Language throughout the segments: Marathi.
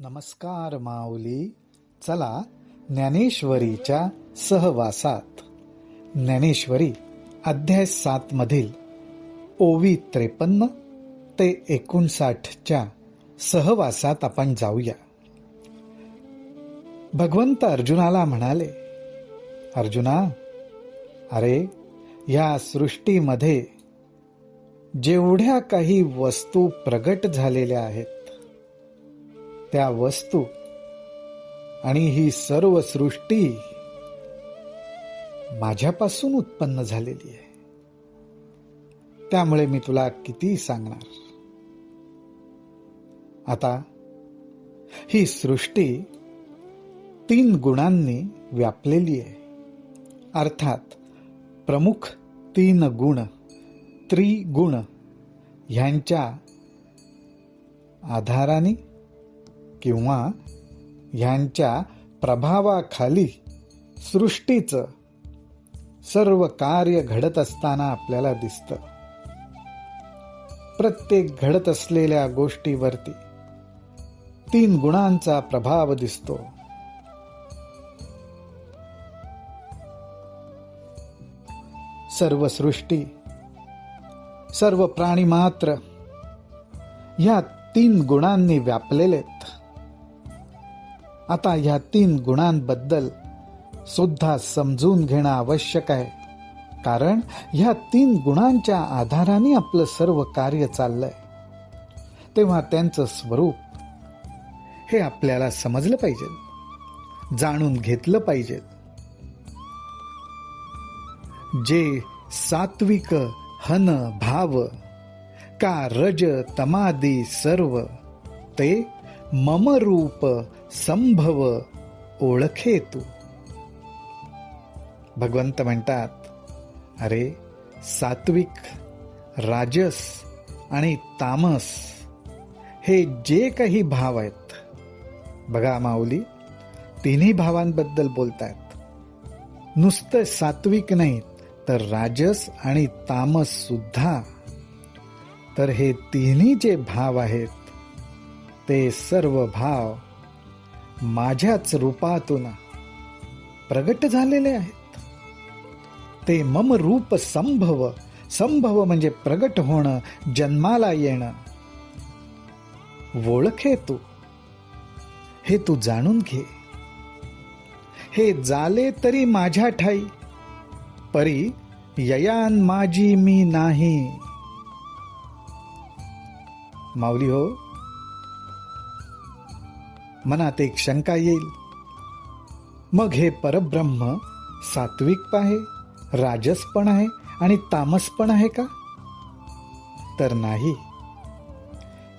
नमस्कार माऊली. चला ज्ञानेश्वरीच्या सहवासात. ज्ञानेश्वरी अध्याय 7 मधील ओवी 53 ते 59च्या सहवासात आपण जाऊया. भगवंत अर्जुनाला म्हणाले, अर्जुना, अरे या सृष्टीमध्ये जेवढ्या काही वस्तू प्रगट झालेल्या आहेत त्या वस्तू आणि ही सर्व सृष्टी माझ्यापासून उत्पन्न झालेली आहे. त्यामुळे मी तुला किती सांगणार. आता ही सृष्टी 3 गुणांनी व्यापलेली आहे. अर्थात प्रमुख 3 गुण, त्रिगुण ह्यांच्या आधाराने किंवा ह्यांच्या प्रभावाखाली सृष्टीचं सर्व कार्य घडत असताना आपल्याला दिसतं. प्रत्येक घडत असलेल्या गोष्टीवरती 3 गुणांचा प्रभाव दिसतो. सर्व सृष्टी, सर्व प्राणी मात्र ह्या 3 गुणांनी व्यापलेलेत. आता ह्या 3 गुणांबद्दल सुद्धा समजून घेणं आवश्यक आहे, कारण ह्या 3 गुणांच्या आधाराने आपलं सर्व कार्य चाललंय. तेव्हा त्यांचं स्वरूप हे आपल्याला समजलं पाहिजे, जाणून घेतलं पाहिजे. जे सात्विक हन भाव का रज तमादी सर्व, ते मम रूप संभव ओळखे तू. भगवंत म्हणतात, अरे सात्विक, राजस आणि तामस हे जे काही भाव आहेत, बघा माऊली, 3 भावांबद्दल बोलतायत. नुसतं सात्विक नाही तर राजस आणि तामस सुद्धा. तर हे 3 जे भाव आहेत ते सर्व भाव माझ्याच रूपातून प्रगट झालेले आहेत. ते मम रूप संभव, संभव म्हणजे प्रगट होणं, जन्माला येणं. ओळखे तू, हे तू जाणून घे. हे झाले तरी माझ्या ठाई, परी ययान माझी मी नाही. माऊली हो, मनात एक शंका येईल, मग हे परब्रह्म सात्विक पण आहे, राजस पण आहे आणि तामस पण आहे का? तर नाही.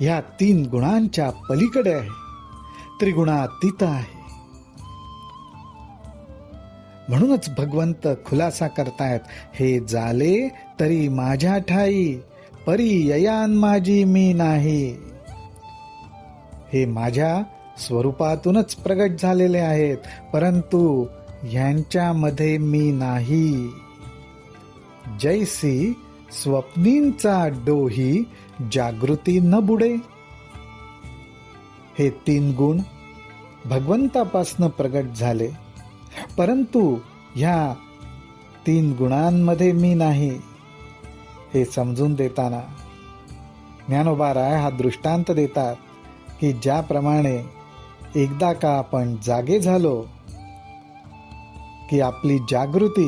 ह्या 3 गुणांच्या पलीकडे आहे, त्रिगुणातीत आहे. म्हणूनच भगवंत खुलासा करतायत, हे झाले तरी माझ्या ठाई, परी ययान माझी मी नाही. हे माझ्या स्वरूपातूनच प्रगट झालेले आहेत, परंतु ह्यांच्यामध्ये मी नाही. जैसी स्वप्नींचा डोही जागृती न बुडे. हे 3 गुण भगवंतापासून प्रगट झाले, परंतु ह्या 3 गुणांमध्ये मी नाही. हे समजून देताना ज्ञानोबा राय हा दृष्टांत देतात की ज्याप्रमाणे एकदा का आपण जागे झालो की आपली जागृती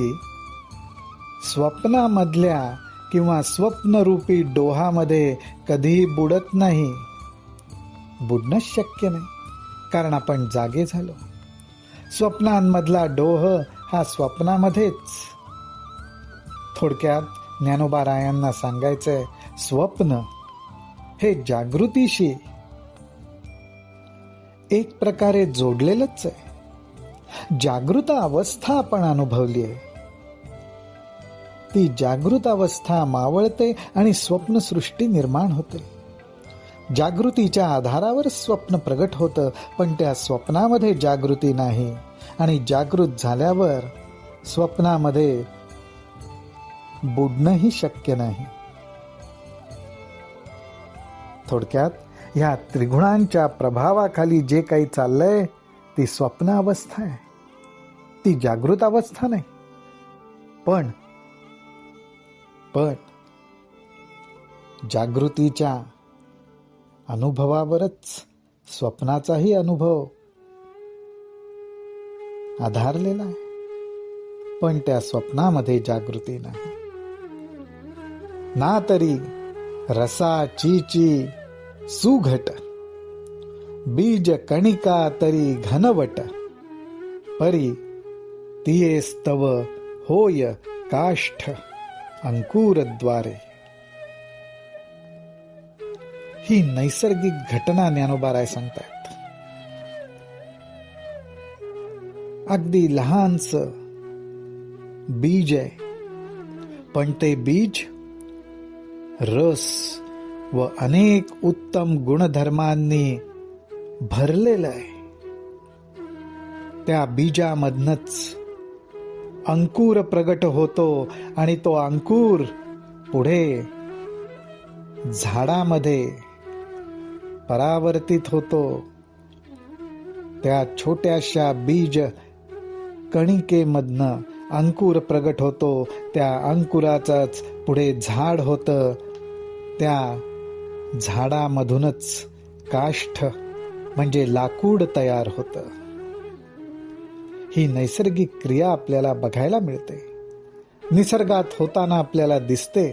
स्वप्नामधल्या किंवा स्वप्नरूपी डोहामध्ये कधीही बुडत नाही. बुडणंच शक्य नाही, कारण आपण जागे झालो. स्वप्नांमधला डोह हा स्वप्नामध्येच. थोडक्यात ज्ञानोबा रायांना सांगायचंय, स्वप्न हे जागृतीशी एक प्रकारे जोडलेलंच आहे. जागृत अवस्था आपण अनुभवली आहे, ती जागृत अवस्था मावळते आणि स्वप्नसृष्टी निर्माण होते. जागृतीच्या आधारावर स्वप्न प्रगट होतं, पण त्या स्वप्नामध्ये जागृती नाही. आणि जागृत झाल्यावर स्वप्नामध्ये बुडणंही शक्य नाही. थोडक्यात ह्या त्रिगुणांच्या प्रभावाखाली जे काही चाललंय ती स्वप्न अवस्था आहे, ती जागृत अवस्था नाही. पण जागृतीच्या अनुभवावरच स्वप्नाचाही अनुभव आधारलेला आहे. पण त्या स्वप्नामध्ये जागृती नाही. ना तरी रसाचीची सुघट, बीज कणिका तरी घनवट, परी तियेस्तव होय काष्ठ अंकुरद्वारे. ही नैसर्गिक घटना ज्ञानोबाराय सांगतायत. अगदी लहानस बीज आहे, पण ते बीज रस व अनेक उत्तम गुणधर्मांनी भरलेलं आहे. त्या बीजामधनच अंकुर प्रगट होतो आणि तो अंकुर पुढे झाडामध्ये परावर्तित होतो. त्या छोट्याशा बीज कणिकेमधनं अंकुर प्रगट होतो. त्या अंकुराचंच पुढे झाड होतं. त्या झाडामधूनच काष्ठ म्हणजे लाकूड तयार होतं. ही नैसर्गिक क्रिया आपल्याला बघायला मिळते, निसर्गात होताना आपल्याला दिसते.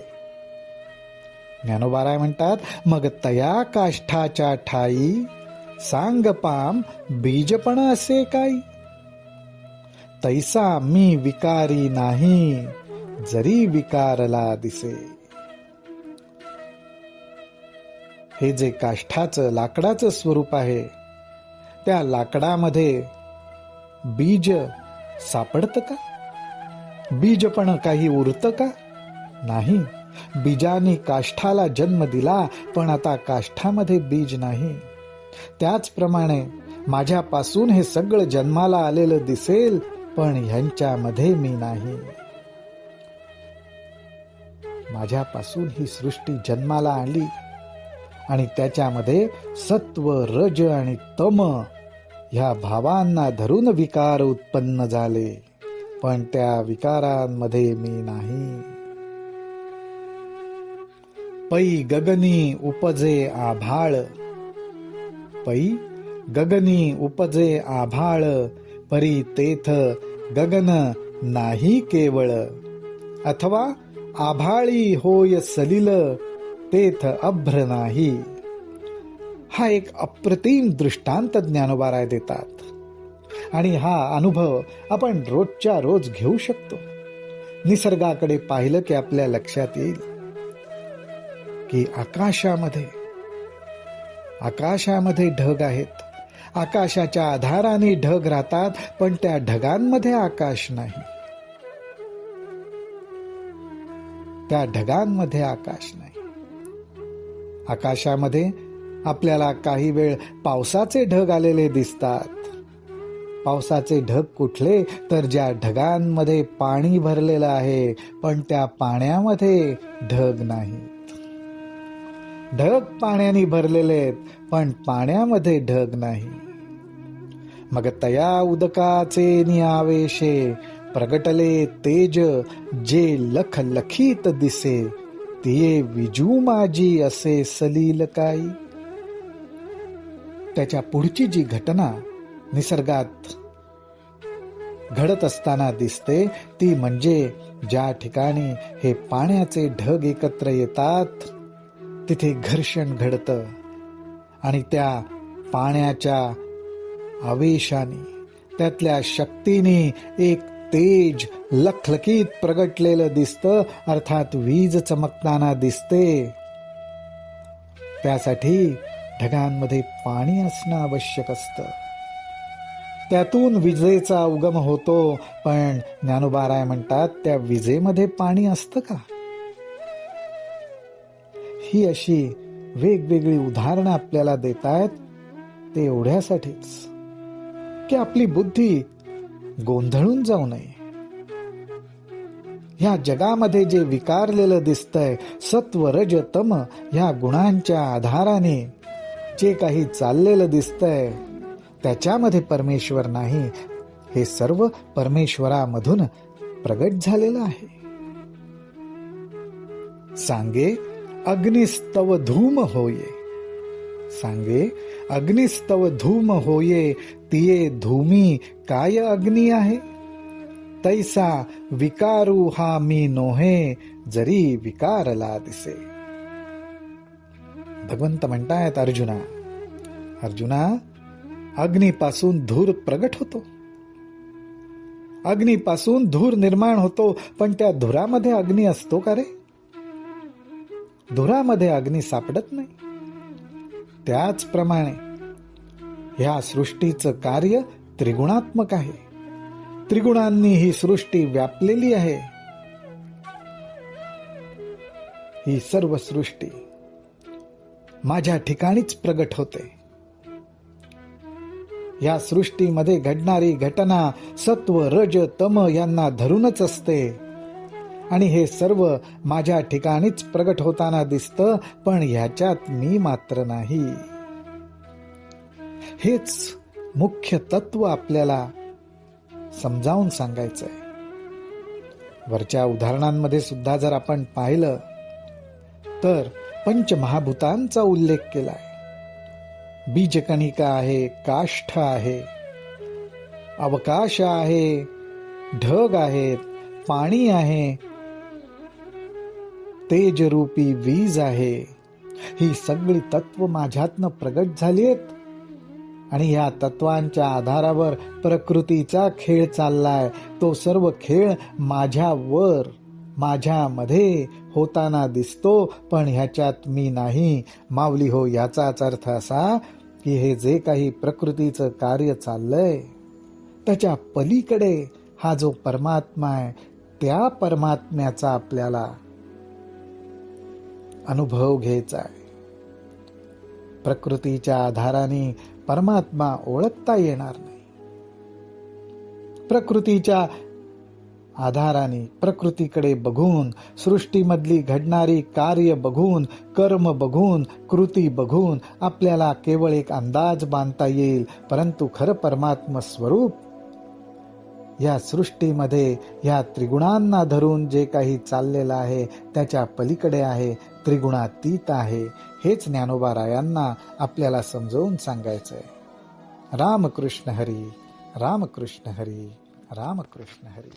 ज्ञानोबाराय म्हणतात, मग तया काष्ठाच्या ठाई सांग पाम बीजपण असे काही. तैसा मी विकारी नाही, जरी विकारला दिसे. हे जे काष्ठाचं लाकडाचं स्वरूप आहे, त्या लाकडामध्ये बीज सापडतं का? बीजपण काही उरतं का? नाही. बीजाने काष्ठाला जन्म दिला, पण आता काष्ठामध्ये बीज नाही. त्याचप्रमाणे माझ्यापासून हे सगळं जन्माला आलेलं दिसेल, पण ह्यांच्यामध्ये मी नाही. माझ्यापासून ही सृष्टी जन्माला आली आणि त्याच्यामध्ये सत्व, रज आणि तम ह्या भावांना धरून विकार उत्पन्न झाले, पण त्या विकारांमध्ये मी नाही. पै गगनी उपजे आभाळ, पै गगनी उपजे आभाळ, परी तेथ गगन नाही केवळ. अथवा आभाळी होय सलिल, तेथ अभ्र नाही. हा एक अप्रतिम दृष्टांत ज्ञानोबाराय देतात. आणि हा अनुभव आपण रोजच्या रोज घेऊ शकतो. निसर्गाकडे पाहिलं की आपल्या लक्षात येईल की आकाशामध्ये ढग आहेत. आकाशाच्या आधाराने ढग राहतात, पण त्या ढगांमध्ये आकाश नाही. त्या ढगांमध्ये आकाश नाही. आकाशामध्ये आपल्याला काही वेळ पावसाचे ढग आलेले दिसतात. पावसाचे ढग कुठले? तर ज्या ढगांमध्ये पाणी भरलेलं आहे, पण त्या पाण्यामध्ये ढग नाहीत. ढग पाण्याने भरलेले आहेत, पण पाण्यामध्ये ढग नाही. मग तया उदकाचे निआवेशे, प्रगटले तेज जे लख लखीत दिसे, तिये विजू माझी असे सलील काही. त्याच्या पुढची जी घटना निसर्गात घडत असताना दिसते, ती म्हणजे ज्या ठिकाणी हे पाण्याचे ढग एकत्र येतात, तिथे घर्षण घडतं आणि त्या पाण्याच्या आवेशाने, त्यातल्या शक्तीने एक तेज लखलखीत प्रगटलेलं दिसतं. अर्थात वीज चमकताना दिसते. त्यासाठी ढगांमध्ये पाणी असणं आवश्यक असतं. त्यातून विजेचा उगम होतो. पण ज्ञानोबाराय म्हणतात, त्या विजेमध्ये पाणी असतं का? ही अशी वेगवेगळी उदाहरणं आपल्याला देतायत, ते एवढ्यासाठीच की आपली बुद्धी गोंधळून जाऊ नये. ह्या जगामध्ये जे विकारलेलं दिसतंय, सत्व रज तम ह्या गुणांच्या आधाराने जे काही चाललेलं दिसतंय त्याच्यामध्ये परमेश्वर नाही, हे सर्व परमेश्वरामधून प्रगट झालेलं आहे. सांगे अग्निस्तव धूम होये, सांगे अग्निस्तव धूम होये, तिये धूमी काय अग्नी आहे. तैसा विकारू हा मी नोहे, जरी विकारला दिसे. भगवंत म्हणतायत अर्जुना, अर्जुना, अग्नीपासून धूर प्रगट होतो, अग्नीपासून धूर निर्माण होतो, पण त्या धुरामध्ये अग्नी असतो का रे? धुरामध्ये अग्नी सापडत नाही. त्याचप्रमाणे ह्या सृष्टीचं कार्य त्रिगुणात्मक आहे. त्रिगुणांनी ही सृष्टी व्यापलेली आहे. ही सर्व सृष्टी माझ्या ठिकाणीच प्रगट होते. या सृष्टीमध्ये घडणारी घटना सत्व रज तम यांना धरूनच असते आणि हे सर्व माझ्या ठिकाणीच प्रगट होताना दिसतं, पण ह्याच्यात मी मात्र नाही. हेच मुख्य तत्व आपल्याला समजावून सांगायचंय. वरच्या उदाहरणांमध्ये सुद्धा जर आपण पाहिलं तर पंचमहाभूतांचा उल्लेख केलाय. बीजकणिका आहे, काष्ठ आहे, अवकाश आहे, ढग आहेत, पाणी आहे, तेजरूपी वीज आहे. ही सगळी तत्व माझ्यातनं प्रगट झाली आहेत आणि या तत्वांच्या आधारावर प्रकृतीचा खेळ चाललाय. तो सर्व खेळ माझ्यावर, माझ्यामध्ये होताना दिसतो, पण ह्याच्यात मी नाही. माऊली हो, याचाच अर्थ असा की हे जे काही प्रकृतीचं कार्य चाललंय त्याच्या पलीकडे हा जो परमात्मा आहे, त्या परमात्म्याचा आपल्याला अनुभव घ्यायचा आहे. प्रकृतीच्या आधाराने परमात्मा ओळखता येणार नाही. प्रकृतीच्या आधाराने, प्रकृतीकडे बघून, सृष्टीमधली घडणारी कार्य बघून, कर्म बघून, कृती बघून आपल्याला केवळ एक अंदाज बांधता येईल, परंतु खरं परमात्म स्वरूप या सृष्टीमध्ये या त्रिगुणांना धरून जे काही चाललेलं आहे त्याच्या पलीकडे आहे, त्रिगुणातीत आहे. हेच ज्ञानोबारायांना आपल्याला समजावून सांगायचंय. रामकृष्ण हरी, रामकृष्ण हरी, रामकृष्ण हरी.